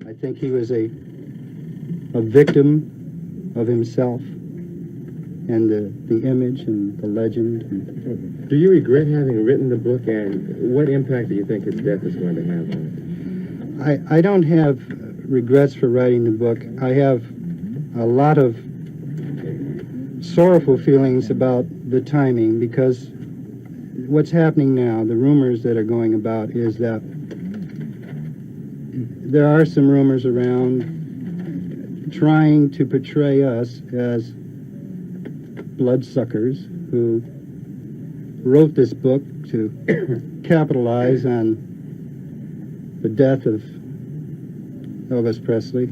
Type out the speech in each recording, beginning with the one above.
I think he was a victim of himself and the image and the legend. And do you regret having written the book, and what impact do you think his death is going to have on it? I don't have regrets for writing the book. I have a lot of sorrowful feelings about the timing, because what's happening now, the rumors that are going about, is that there are some rumors around trying to portray us as bloodsuckers who wrote this book to capitalize on the death of Elvis Presley.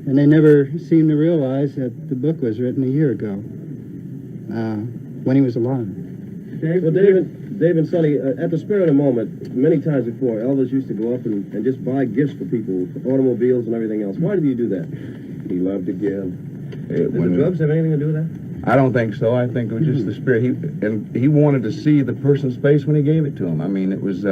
And they never seem to realize that the book was written a year ago, when he was alive. Well, Dave and Sonny, at the spur of the moment, many times before, Elvis used to go up and just buy gifts for people, automobiles and everything else. Why did he do that? He loved to give. Did the drugs have anything to do with that? I don't think so. I think it was just the spirit. He wanted to see the person's face when he gave it to him. I mean, it was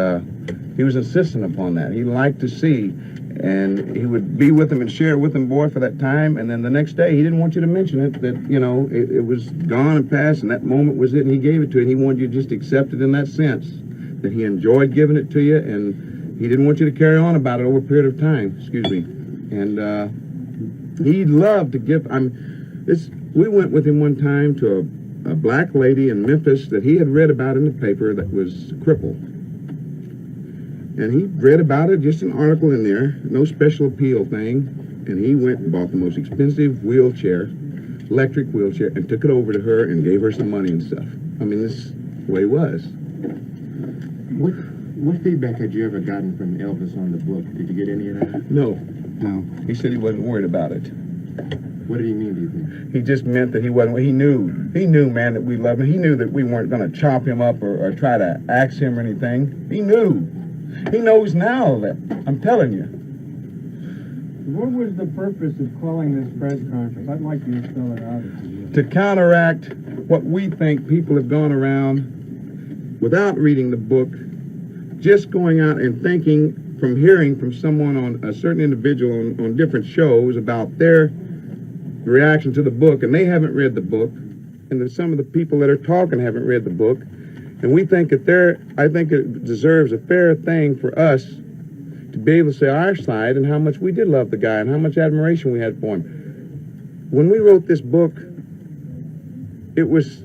he was insistent upon that. He liked to see, and he would be with them and share it with them, boy, for that time. And then the next day, he didn't want you to mention it, that, you know, it was gone and past, and that moment was it, and he gave it to you, and he wanted you to just accept it in that sense, that he enjoyed giving it to you, and he didn't want you to carry on about it over a period of time. Excuse me. And he loved to give. We went with him one time to a black lady in Memphis that he had read about in the paper that was crippled. And he read about it, just an article in there, no special appeal thing. And he went and bought the most expensive wheelchair, electric wheelchair, and took it over to her and gave her some money and stuff. I mean, this is the way it was. What feedback had you ever gotten from Elvis on the book? Did you get any of that? No. He said he wasn't worried about it. What did he mean, do you think? He just meant that he wasn't. He knew, man, that we loved him. He knew that we weren't going to chop him up or try to axe him or anything. He knew. He knows now that. I'm telling you. What was the purpose of calling this press conference? I'd like you to spell it out. To counteract what we think people have gone around without reading the book, just going out and thinking from hearing from someone, on a certain individual on different shows, about their reaction to the book, and they haven't read the book, and that some of the people that are talking haven't read the book, and we think that I think it deserves a fair thing for us to be able to say our side and how much we did love the guy and how much admiration we had for him. When we wrote this book, it was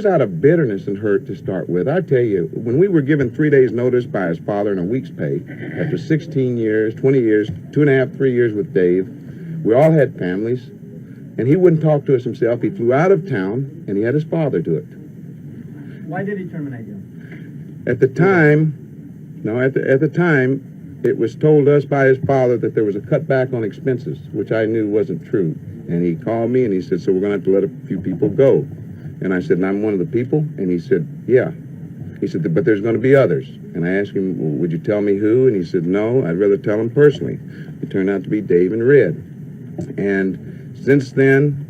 out of bitterness and hurt to start with. I tell you, when we were given 3 days notice by his father and a week's pay, after 16 years, 20 years, 2.5, 3 years with Dave, we all had families, and he wouldn't talk to us himself. He flew out of town, and he had his father do it. Why did he terminate you? At the time, it was told us by his father that there was a cutback on expenses, which I knew wasn't true. And he called me, and he said, so we're going to have to let a few people go. And I said, and I'm one of the people? And he said, yeah. He said, but there's going to be others. And I asked him, well, would you tell me who? And he said, no, I'd rather tell him personally. It turned out to be Dave and Red. And since then,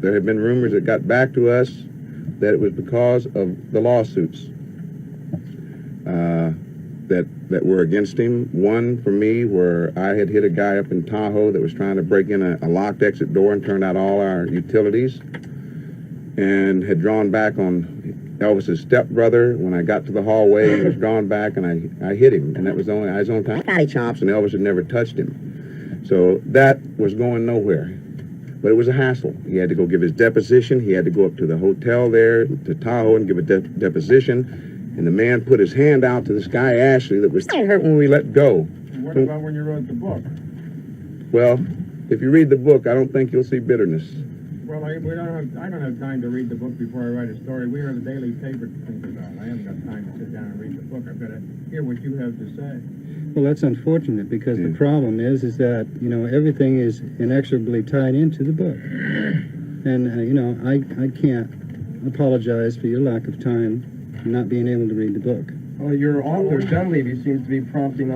there have been rumors that got back to us that it was because of the lawsuits that were against him. One for me, where I had hit a guy up in Tahoe that was trying to break in a locked exit door and turned out all our utilities, and had drawn back on Elvis's stepbrother. When I got to the hallway, he was drawn back, and I hit him, and that was only his own time. Body chops, and Elvis had never touched him. So that was going nowhere. But it was a hassle. He had to go give his deposition. He had to go up to the hotel there, to Tahoe, and give a deposition. And the man put his hand out to this guy, Ashley, that was hurt when we let go. What about when you wrote the book? Well, if you read the book, I don't think you'll see bitterness. Well, I don't have time to read the book before I write a story. We are the daily paper to think about. I haven't got time to sit down and read the book. I've got to hear what you have to say. Well, that's unfortunate, because the problem is that, you know, everything is inexorably tied into the book. And, you know, I can't apologize for your lack of time not being able to read the book. Well, your author, Dunleavy, seems to be prompting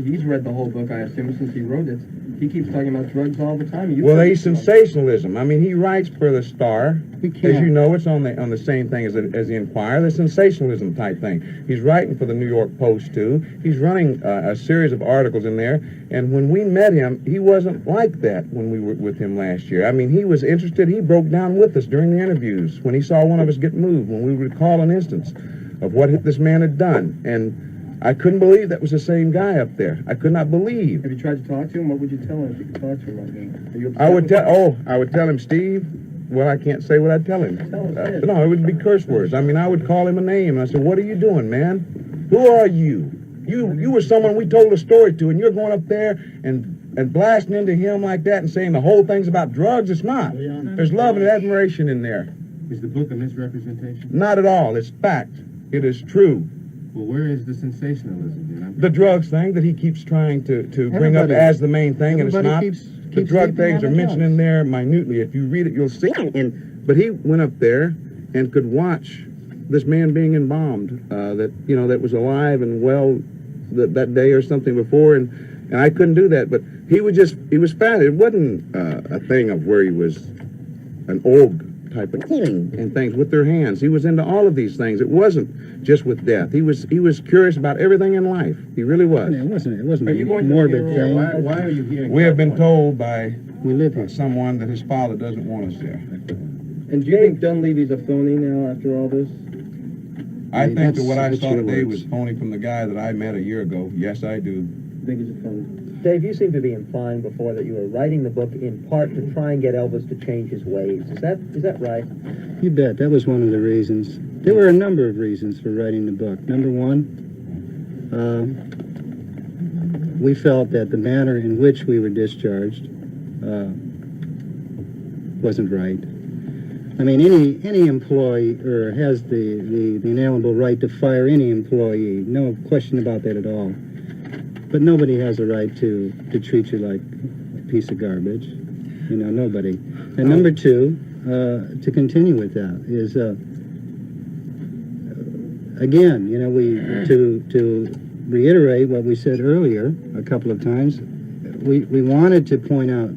he's read the whole book, I assume, since he wrote it. He keeps talking about drugs all the time. Well, he's sensationalism. I mean, he writes for the Star. We As can't. you know, it's on the same thing as the Enquirer, the sensationalism type thing. He's writing for the New York Post too. He's running a series of articles in there. And when we met him, he wasn't like that when we were with him last year. I mean, he was interested. He broke down with us during the interviews when he saw one of us get moved, when we would recall an instance of what this man had done. And I couldn't believe that was the same guy up there. I could not believe. Have you tried to talk to him? What would you tell him if you could talk to him right now? Are you upset I would with tell. him? I would tell him, Steve. Well, I can't say what I'd tell him. Tell him, yes. No, it would be curse words. I mean, I would call him a name. And I said, "What are you doing, man? Who are you? You were someone we told a story to, and you're going up there and blasting into him like that and saying the whole thing's about drugs. It's not. There's love and admiration in there. Is the book a misrepresentation? Not at all. It's fact. It is true. Well, where is the sensationalism, then? The drugs thing that he keeps trying to bring up Everybody- as the main thing, and it's everybody not. keeps The drug sleeping things on are the mentioned drugs. in there minutely. If you read it, you'll see. But he went up there and could watch this man being embalmed, that was alive and well that day or something before, and I couldn't do that. But he was fat. It wasn't a thing of where he was an org type of killing and things with their hands. He was into all of these things. It wasn't just with death. He was curious about everything in life. He really was. It wasn't Are you a going to morbid funeral? thing. Why are you here? in We have been California? told by We live here. someone that his father doesn't want us there. And do you think Dunleavy's a phony now after all this? I think that what I That's saw your today words. was phony from the guy that I met a year ago. Yes, I do. I think he's a phony. Dave, you seem to be implying before that you were writing the book in part to try and get Elvis to change his ways. Is that right? You bet. That was one of the reasons. There were a number of reasons for writing the book. Number one, we felt that the manner in which we were discharged wasn't right. I mean, any employer has the inalienable right to fire any employee. No question about that at all. But nobody has a right to treat you like a piece of garbage. You know, nobody. And number two, to continue with that, is again, you know, to reiterate what we said earlier a couple of times, we wanted to point out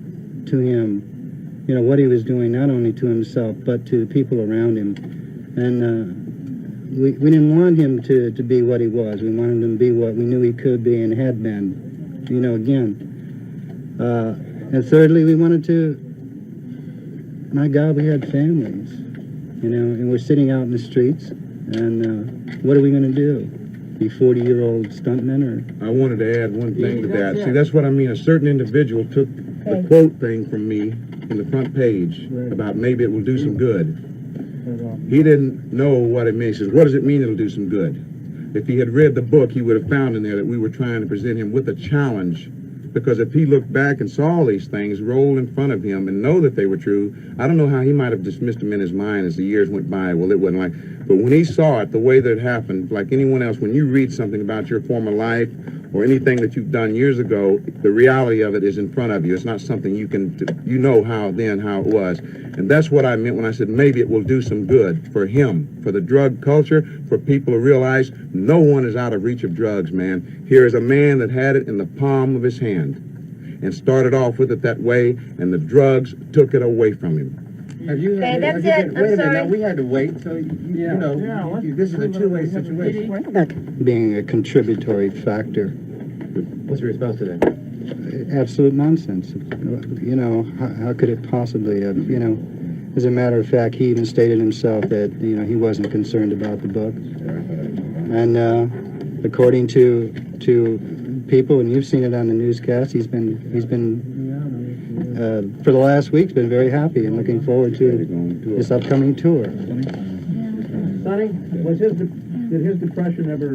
to him, you know, what he was doing, not only to himself, but to the people around him. And we didn't want him to be what he was. We wanted him to be what we knew he could be and had been, you know, again. And thirdly, we wanted to, my God, we had families, you know, and we're sitting out in the streets, and what are we going to do? Be 40-year-old stuntmen, or? I wanted to add one thing to that. See, that's what I mean. A certain individual took the quote thing from me in the front page about maybe it will do some good. He didn't know what it means. He says, what does it mean it'll do some good? If he had read the book, he would have found in there that we were trying to present him with a challenge. Because if he looked back and saw all these things roll in front of him and know that they were true, I don't know how he might have dismissed them in his mind as the years went by. Well, it wasn't like... But when he saw it the way that it happened, like anyone else, when you read something about your former life or anything that you've done years ago, the reality of it is in front of you. It's not something you can... You know how it was. And that's what I meant when I said maybe it will do some good for him, for the drug culture, for people to realize no one is out of reach of drugs, man. Here is a man that had it in the palm of his hand and started off with it that way, and the drugs took it away from him. Have you Okay, had, that's have it. you been, I'm wait a minute, sorry. now we had to wait, so this is a two-way situation. Being a contributory factor. What's your response to that? Absolute nonsense. You know, how could it possibly have, you know, as a matter of fact, he even stated himself that, you know, he wasn't concerned about the book. And according to people, and you've seen it on the newscast, he's been for the last week, been very happy and looking forward to this upcoming tour. Sonny, did his depression ever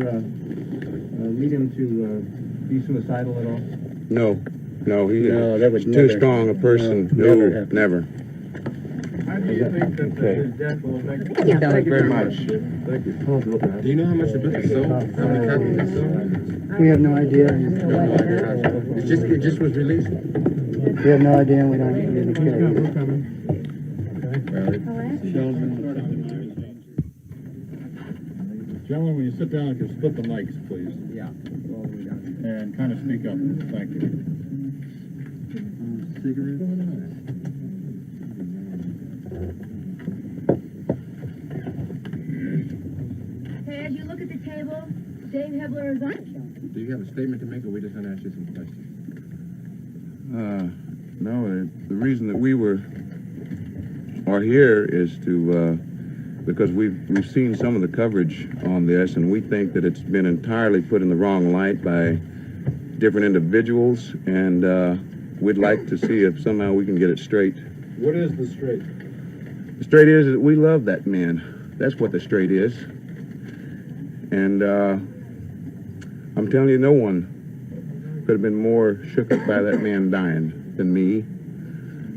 lead him to be suicidal at all? No, he No, that would too never- strong a person. no, never No, happen. never. How do you think that his death will affect? Thank you very much. Do you know how much the book is sold? How many copies it sold? We have no idea. It just was released. We have no idea, and we don't really care. Gentlemen, when you sit down, if you split the mics, please, Yeah. All the way down. and kind of speak up. Thank you. Hey, as you look at the table, Dave Hebler is on. Do you have a statement to make, or we just gonna ask you some questions? No, the reason that we are here is to, because we've seen some of the coverage on this, and we think that it's been entirely put in the wrong light by different individuals, and we'd like to see if somehow we can get it straight. What is the straight? The straight is that we love that man. That's what the straight is. And I'm telling you, no one could have been more shook up by that man dying than me.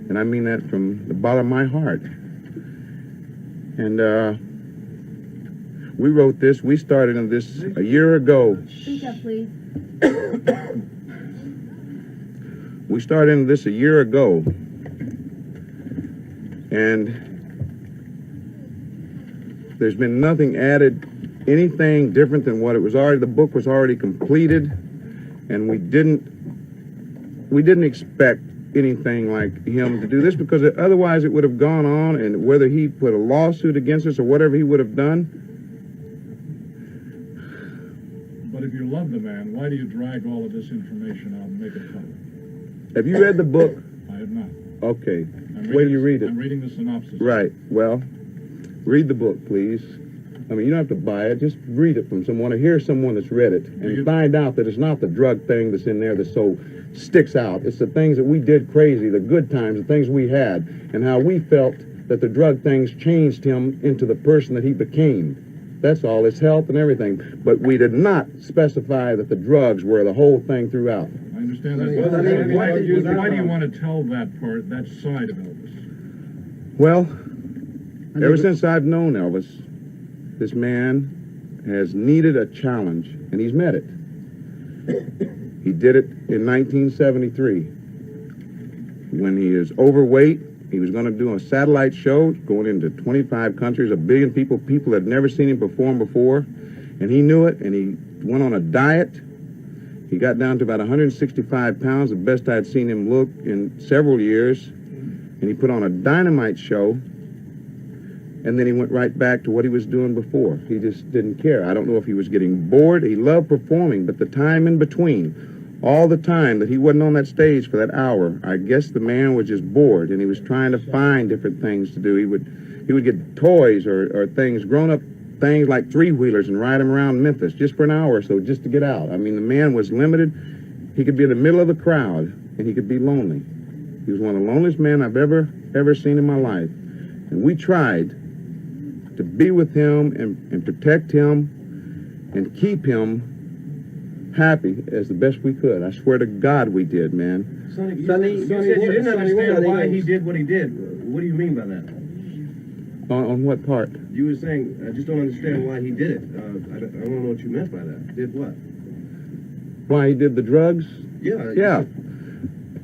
And I mean that from the bottom of my heart. And we wrote this, we started on this a year ago. Speak up, please. We started into this a year ago. And there's been nothing added, anything different than what it was already, the book was already completed, and we didn't expect anything like him to do this, because otherwise it would have gone on, and whether he put a lawsuit against us or whatever he would have done. But if you love the man, why do you drag all of this information out and make it public? Have you read the book? I have not. Okay. Wait till you read it. I'm reading the synopsis. Right. Well, read the book, please. I mean, you don't have to buy it. Just read it from someone or hear someone that's read it and find out that it's not the drug thing that's in there that so sticks out. It's the things that we did crazy, the good times, the things we had, and how we felt that the drug things changed him into the person that he became. That's all. His health and everything. But we did not specify that the drugs were the whole thing throughout. I understand that. Why do you want to tell that part, that side of Elvis? Well, ever since I've known Elvis, this man has needed a challenge, and he's met it. He did it in 1973 when he is overweight. He was going to do a satellite show going into 25 countries, 1 billion people. People had never seen him perform before, and he knew it, and he went on a diet. He got down to about 165 pounds, the best I'd seen him look in several years, and he put on a dynamite show. And then he went right back to what he was doing before. He just didn't care. I don't know if he was getting bored. He loved performing, but the time in between, all the time that he wasn't on that stage for that hour, I guess the man was just bored, and he was trying to find different things to do. He would get toys or things, grown-up things like three-wheelers, and ride them around Memphis just for an hour or so, just to get out. I mean, the man was limited. He could be in the middle of the crowd, and he could be lonely. He was one of the loneliest men I've ever seen in my life. And we tried to be with him and protect him and keep him happy as the best we could. I swear to God we did, man. Sonny, you said you didn't understand why he did what he did. What do you mean by that? On what part? You were saying, I just don't understand why he did it. I don't know what you meant by that. Did what? Why he did the drugs? Yeah. Yeah.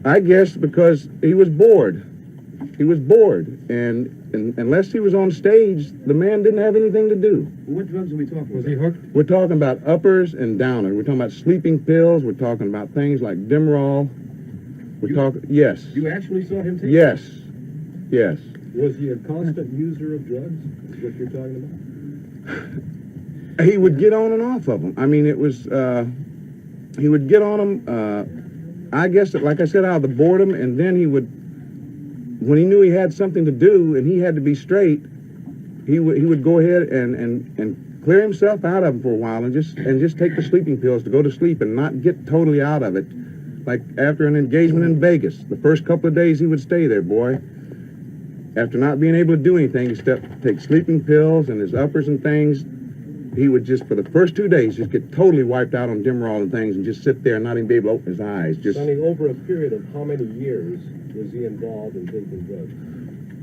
I guess because he was bored. He was bored, and unless he was on stage, the man didn't have anything to do. What drugs are we talking about? Was he hooked? We're talking about uppers and downers. We're talking about sleeping pills. We're talking about things like Demerol. We're talking, yes. You actually saw him take Yes. Yes. Was he a constant user of drugs? Is what you're talking about? He would get on and off of them. I mean, it was, he would get on them, I guess, like I said, out of the boredom, and then he would, when he knew he had something to do and he had to be straight, he would go ahead and clear himself out of them for a while and just take the sleeping pills to go to sleep and not get totally out of it. Like after an engagement in Vegas, the first couple of days he would stay there, boy. After not being able to do anything except take sleeping pills and his uppers and things, he would just, for the first 2 days, just get totally wiped out on Demerol and things and just sit there and not even be able to open his eyes. Just. Sonny, over a period of how many years was he involved in taking drugs?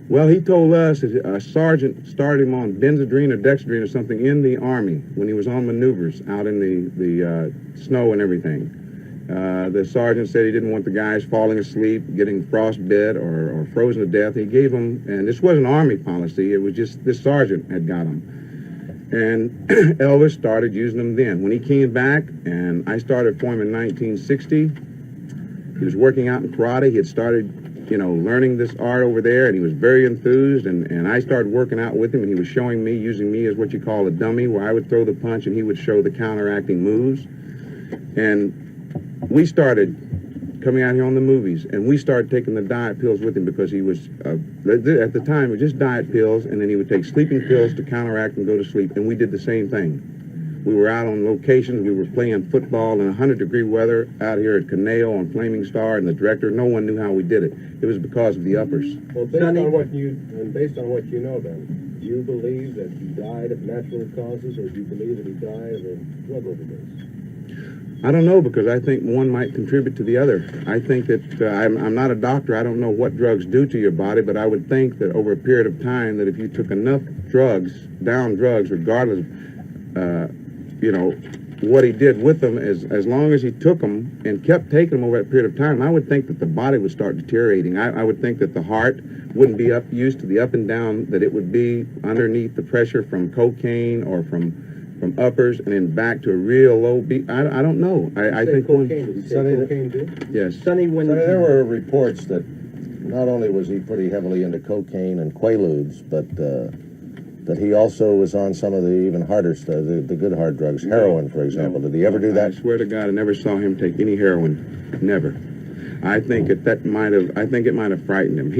Well, he told us a sergeant started him on Benzedrine or Dexedrine or something in the Army when he was on maneuvers out in the snow and everything. The sergeant said he didn't want the guys falling asleep, getting frostbite or frozen to death. He gave them, and this wasn't Army policy, it was just this sergeant had got them. And Elvis started using them then. When he came back, and I started for him in 1960, he was working out in karate. He had started, learning this art over there, and he was very enthused, and I started working out with him, and he was showing me, using me as what you call a dummy, where I would throw the punch, and he would show the counteracting moves. And we started coming out here on the movies, and we started taking the diet pills with him because he was, at the time, it was just diet pills, and then he would take sleeping pills to counteract and go to sleep, and we did the same thing. We were out on locations, we were playing football in 100-degree weather out here at Caneo on Flaming Star, and the director, no one knew how we did it. It was because of the uppers. Well, based on what you know, then, do you believe that he died of natural causes, or do you believe that he died of a drug overdose? I don't know, because I think one might contribute to the other. I think that, I'm not a doctor, I don't know what drugs do to your body, but I would think that over a period of time, that if you took enough drugs, regardless of, what he did with them, as long as he took them and kept taking them over a period of time, I would think that the body would start deteriorating. I would think that the heart wouldn't be used to the up and down that it would be underneath the pressure from cocaine or from uppers and then back to a real low beat. I don't know. I think cocaine. Did he say cocaine too? Yes. Sonny, when There were reports that not only was he pretty heavily into cocaine and quaaludes, but that he also was on some of the even harder stuff, the good hard drugs, heroin, for example. Did he ever do that? I swear to God, I never saw him take any heroin. Never. I think it might have frightened him.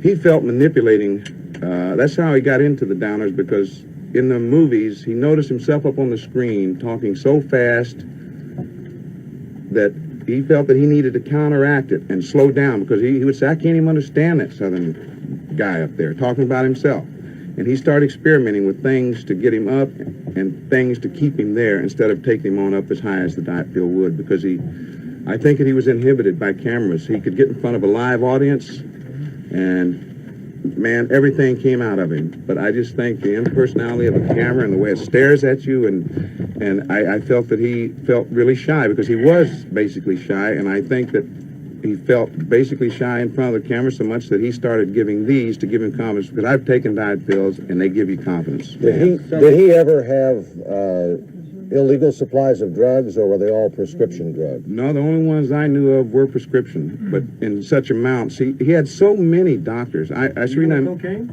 He felt manipulating. That's how he got into the downers, because in the movies, he noticed himself up on the screen talking so fast that he felt that he needed to counteract it and slow down, because he would say, I can't even understand that Southern guy up there talking about himself. And he started experimenting with things to get him up and things to keep him there instead of taking him on up as high as the diet pill would, because I think that he was inhibited by cameras. He could get in front of a live audience and man, everything came out of him. But I just think the impersonality of a camera and the way it stares at you, and I felt that he felt really shy, because he was basically shy, and I think that he felt basically shy in front of the camera so much that he started giving these to give him confidence, because I've taken diet pills and they give you confidence. Did he ever have illegal supplies of drugs, or were they all prescription drugs? No, the only ones I knew of were prescription, but in such amounts. He had so many doctors. Cocaine?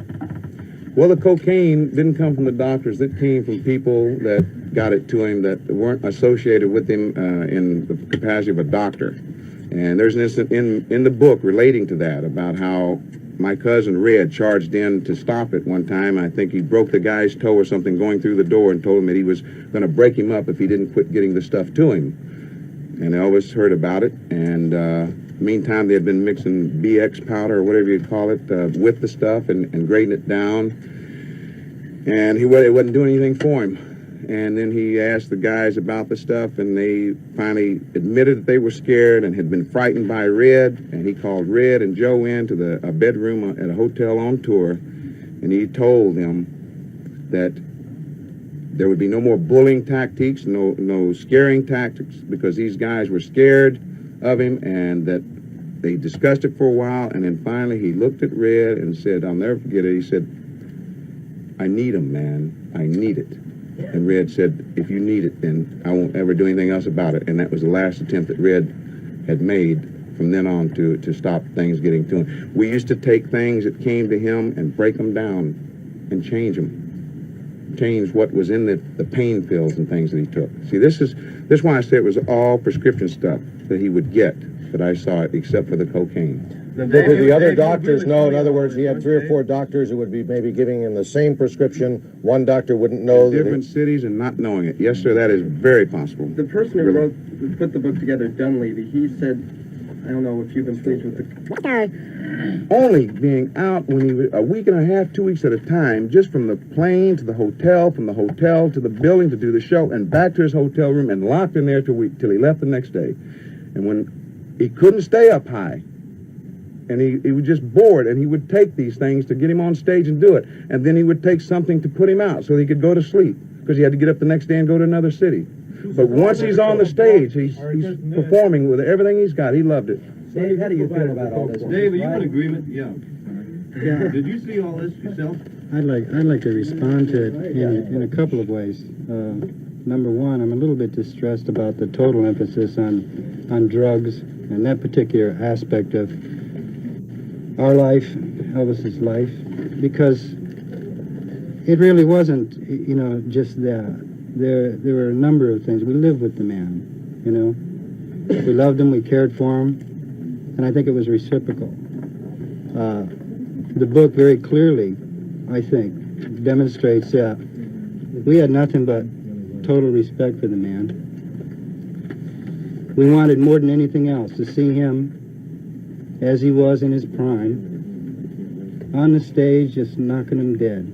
Well, the cocaine didn't come from the doctors. It came from people that got it to him that weren't associated with him in the capacity of a doctor. And there's an incident in the book relating to that, about how my cousin Red charged in to stop it one time. I think he broke the guy's toe or something going through the door, and told him that he was going to break him up if he didn't quit getting the stuff to him. And Elvis heard about it, and meantime they had been mixing BX powder, or whatever you'd call it, with the stuff and grading it down. And it wasn't doing anything for him. And then he asked the guys about the stuff, and they finally admitted that they were scared and had been frightened by Red. And he called Red and Joe into a bedroom at a hotel on tour, and he told them that there would be no more bullying tactics, no scaring tactics, because these guys were scared of him, and that they discussed it for a while. And then finally he looked at Red and said, I'll never forget it, he said, I need him, man, I need it. And Red said, if you need it, then I won't ever do anything else about it. And that was the last attempt that Red had made from then on to stop things getting to him. We used to take things that came to him and break them down and change them. Change what was in the pain pills and things that he took. See, this is why I say it was all prescription stuff that he would get, that I saw it, except for the cocaine. Did the other doctors know? In other words, he had 3 or 4 doctors who would be maybe giving him the same prescription. One doctor wouldn't know that Different cities and not knowing it. Yes, sir, that is very possible. The person who put the book together, Dunleavy, he said, I don't know if you've been pleased with the... Only being out when he was a week and a half, 2 weeks at a time, just from the plane to the hotel, from the hotel to the building to do the show, and back to his hotel room, and locked in there till he left the next day. And when he couldn't stay up high, and he was just bored, and he would take these things to get him on stage and do it. And then he would take something to put him out so he could go to sleep, because he had to get up the next day and go to another city. But once he's on the stage, he's performing with everything he's got. He loved it. Dave, how do you feel about all this? Dave, are you in agreement? Yeah. Yeah. Did you see all this yourself? I'd like to respond to it in a couple of ways. Number one, I'm a little bit distressed about the total emphasis on drugs and that particular aspect of our life, Elvis's life, because it really wasn't, just that. There were a number of things. We lived with the man, We loved him, we cared for him, and I think it was reciprocal. The book very clearly, I think, demonstrates that we had nothing but total respect for the man. We wanted more than anything else to see him as he was in his prime, on the stage, just knocking him dead,